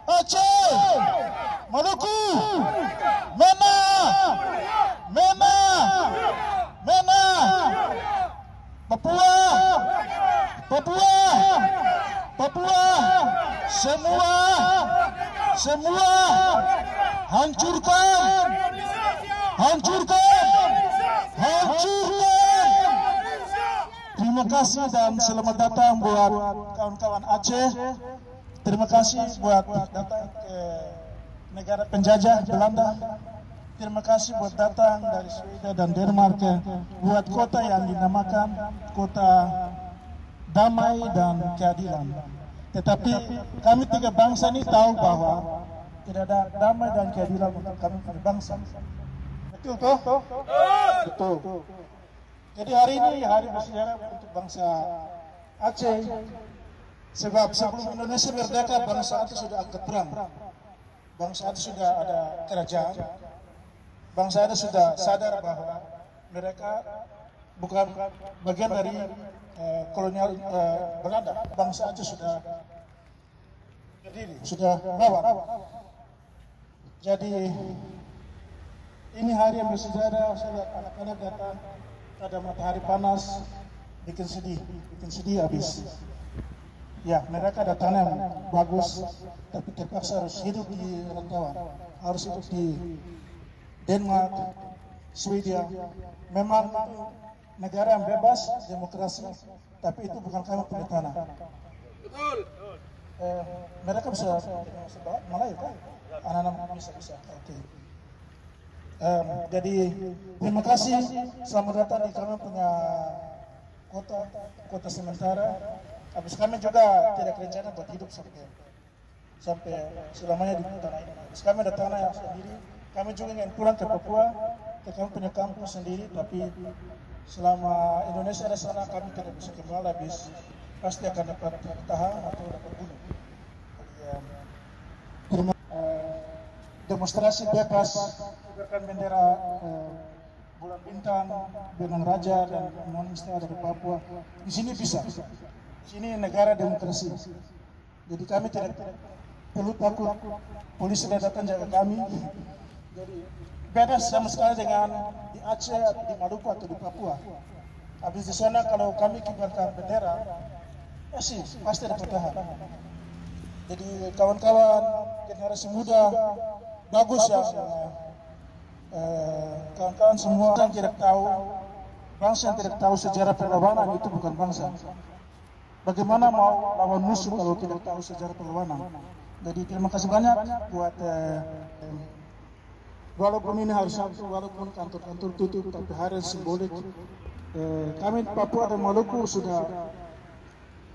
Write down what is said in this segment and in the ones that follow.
Aceh, Maluku, Mena, Mena, Mena, Papua, Papua, Papua, semua, semua, hancurkan, hancurkan, hancurkan. Terima kasih dan selamat datang buat kawan-kawan Aceh. Terima kasih buat datang ke negara penjajah Belanda. Terima kasih buat datang dari Swedia dan Denmark buat kota yang dinamakan kota damai dan keadilan. Tetapi kami tiga bangsa ini tahu bahwa tidak ada damai dan keadilan untuk kami bangsa. Betul toh? Betul. Jadi hari ini hari bersejarah untuk bangsa Aceh. Sebab sebelum Indonesia merdeka, bangsa Aceh sudah angkat perang. Bangsa Aceh sudah ada kerajaan. Bangsa Aceh sudah sadar bahwa mereka bukan bagian dari kolonial Belanda. Bangsa Aceh sudah berdiri, sudah rawat. Jadi ini hari yang bersejarah. Saya lihat anak-anak datang, ada matahari panas, bikin sedih habis. Ya, mereka ada tanam bagus, tapi terpaksa harus hidup di rantauan, harus hidup di Denmark, Swedia. Memang negara yang bebas, demokrasi, tapi itu bukan kami punya tanah. Betul. Mereka bisa Melayu kan? Anak-anak bisa. Oke. Jadi terima kasih, selamat datang di kami punya kota sementara. Habis kami juga tidak rencana buat hidup sampai selamanya di tanah ini. Habis kami ada tanah yang sendiri. Kami juga ingin pulang ke Papua, kami punya kampung sendiri. Tapi selama Indonesia ada sana, kami tidak bisa kembali. Habis pasti akan dapat tahan atau dapat bunuh. Demonstrasi bebas, terbangkan bendera bulan bintang, benang raja dan Morning Star dari Papua. Di sini bisa. Sini negara demokrasi. Jadi kami tidak perlu takut polisi datang jaga kami. Jadi beda sama sekali dengan di Aceh, di Maluku atau di Papua. Habis di sana kalau kami kibarkan bendera, pasti ada pertahanan. Jadi kawan-kawan generasi muda bagus ya. Kawan-kawan semua yang tidak tahu, bangsa yang tidak tahu sejarah perlawanan itu bukan bangsa. Bagaimana mau lawan musuh kalau tidak tahu sejarah perlawanan? Jadi terima kasih banyak buat walaupun ini hari Sabtu, walaupun kantor-kantor tutup, tapi hari simbolik. Kami di Papua dan Maluku sudah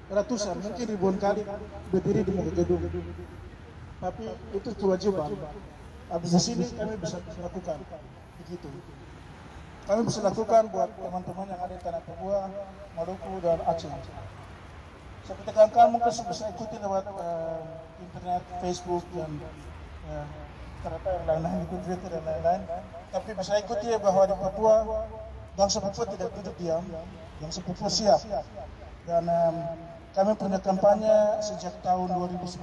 ratusan, mungkin ribuan kali berdiri di muka gedung. Tapi itu kewajiban. Habis di sini kami bisa lakukan begitu. Kami bisa lakukan buat teman-teman yang ada di tanah Papua, Maluku dan Aceh. Seperti kawan-kawan mungkin bisa ikuti lewat internet, Facebook dan ternyata yang lain-lain, ikut Twitter dan lain-lain. Tapi bisa ikuti bahwa di Papua, bangsa Papua tidak duduk diam, bangsa Papua siap. Dan kami punya kampanye sejak tahun 2019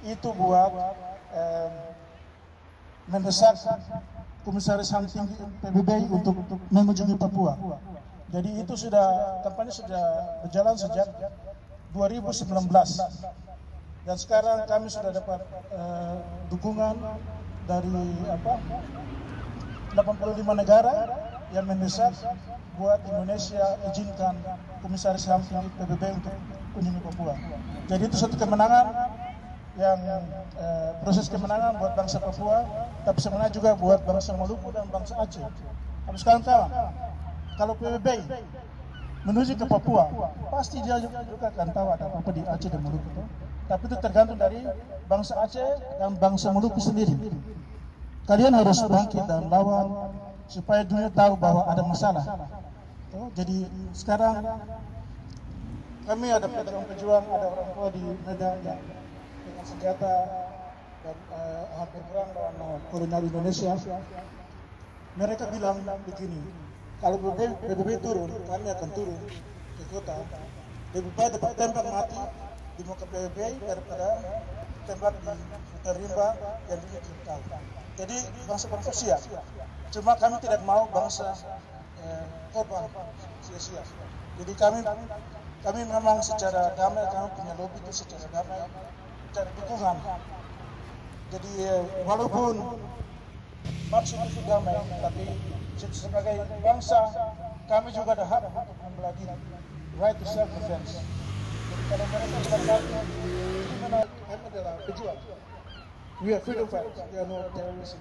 itu buat mendesak Komisaris HAM tinggi PBB untuk mengunjungi Papua. Jadi itu kampanye sudah berjalan sejak 2019 dan sekarang kami sudah dapat dukungan dari 85 negara yang mendesak buat Indonesia izinkan Komisaris HAM tinggi PBB untuk kunjungi Papua. Jadi itu satu kemenangan yang proses kemenangan buat bangsa Papua, tapi sebenarnya juga buat bangsa Maluku dan bangsa Aceh. Habis kawan-kawan, kalau PBB menuju ke Papua, pasti dia juga akan tahu ada apa di Aceh dan Maluku. Tapi itu tergantung dari bangsa Aceh dan bangsa Maluku sendiri. Kalian harus bangkit dan lawan supaya dunia tahu bahwa ada masalah. Jadi sekarang kami ada pejuang, ada orang tua di Medan yang dengan senjata dan hampir perang lawan kolonial Indonesia. Mereka bilang begini, kalau PBB turun, kami akan turun ke kota. Lebih baik dapat tembak mati di muka PBB daripada ditembak di hutan rimba yang diizinkan. Jadi bangsa-bangsa siap. Cuma kami tidak mau bangsa korban sia-sia. Jadi kami memang secara damai, kami punya lobby itu secara damai, mencari dukungan. Jadi walaupun maksud itu damai, tapi sebagai bangsa kami juga ada hak untuk membela right to self defense. Jadi kalau mereka bilang ini mana kami adalah pejuang, we are freedom fighters, we are not terrorists.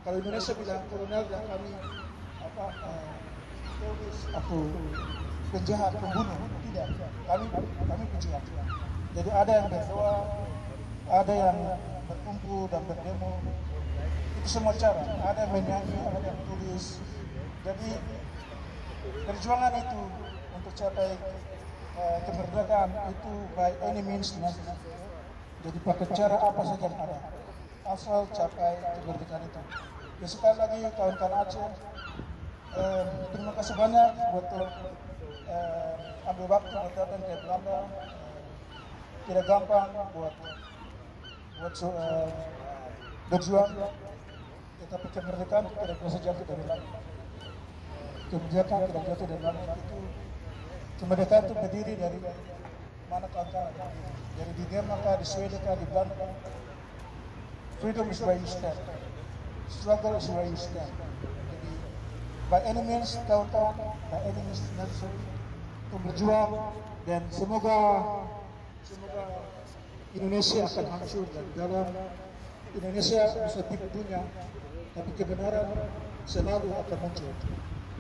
Kalau Indonesia bilang kolonial dan kami teroris atau penjahat, pembunuh, tidak. Kami pejuang. Jadi ada yang berdoa, ada yang berkumpul dan berdemo. Itu semua cara. Ada yang menyanyi, ada yang tulis. Jadi perjuangan itu untuk capai kemerdekaan itu by any means necessary. Jadi pakai cara apa saja yang ada, asal capai kemerdekaan itu. Ya, sekali lagi kawan-kawan Aceh, terima kasih banyak buat ambil waktu buat datang ke Belanda. Tidak gampang buat berjuang, tetapi kemerdekaan tidak bisa jatuh dari langit. Kemerdekaan tidak jatuh dari langit. Itu kemerdekaan itu berdiri dari mana kawan-kawan, dari di Denmark, di Swedia, di Belanda. Freedom is where you stand. Struggle is where you stand. Jadi, by any means, kawan-kawan, by any means necessary untuk berjuang, dan semoga Indonesia akan hancur dan dalam Indonesia bisa tipunya, tapi kebenaran selalu akan muncul.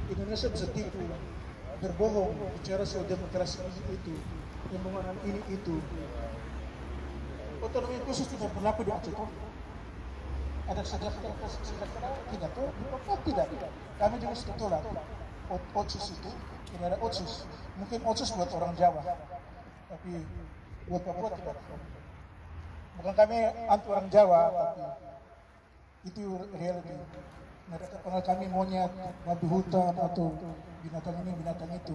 Indonesia bisa tipu, berbohong, bicara soal demokrasi itu, pembangunan ini itu. Otonomi khusus tidak berlaku di Aceh. Ada sejak tidak tuh, tidak. Kami juga sudah tolak otsus itu, tidak ada otsus. Mungkin otsus buat orang Jawa, tapi buat Papua tidak. Bukan kami anti orang Jawa, tapi itu reality. Mereka panggil kami monyet, babi hutan atau binatang ini, binatang itu.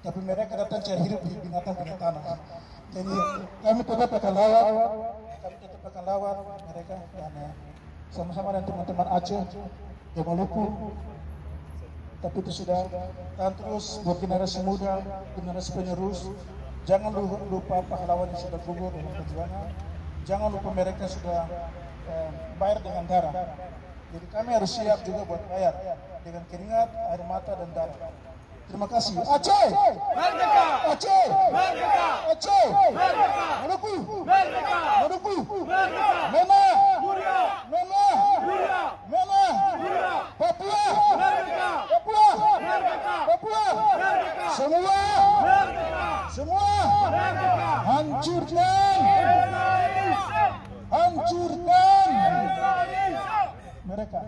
Tapi mereka datang cari hidup di binatang-binatang tanah. Jadi kami tetap akan lawan mereka, dan sama-sama dengan teman-teman Aceh dan Maluku. Tapi itu sudah, dan terus buat generasi muda, generasi penerus, jangan lupa pahlawan yang sudah gugur dalam perjuangan. Jangan lupa mereka sudah bayar dengan darah. Jadi kami harus siap juga buat bayar dengan keringat, air mata, dan darah. Terima kasih. Aceh! Merdeka! Aceh! Merdeka! Aceh! Merdeka! Maluku! Merdeka! Maluku! Merdeka! Mena! Mulia! Mena! Mulia! Mena! Mulia! Papua! Merdeka! Papua! Merdeka! Papua! Merdeka! Semua! Merdeka! Semua! Merdeka! Hancurkan! Hancurkan! Mereka.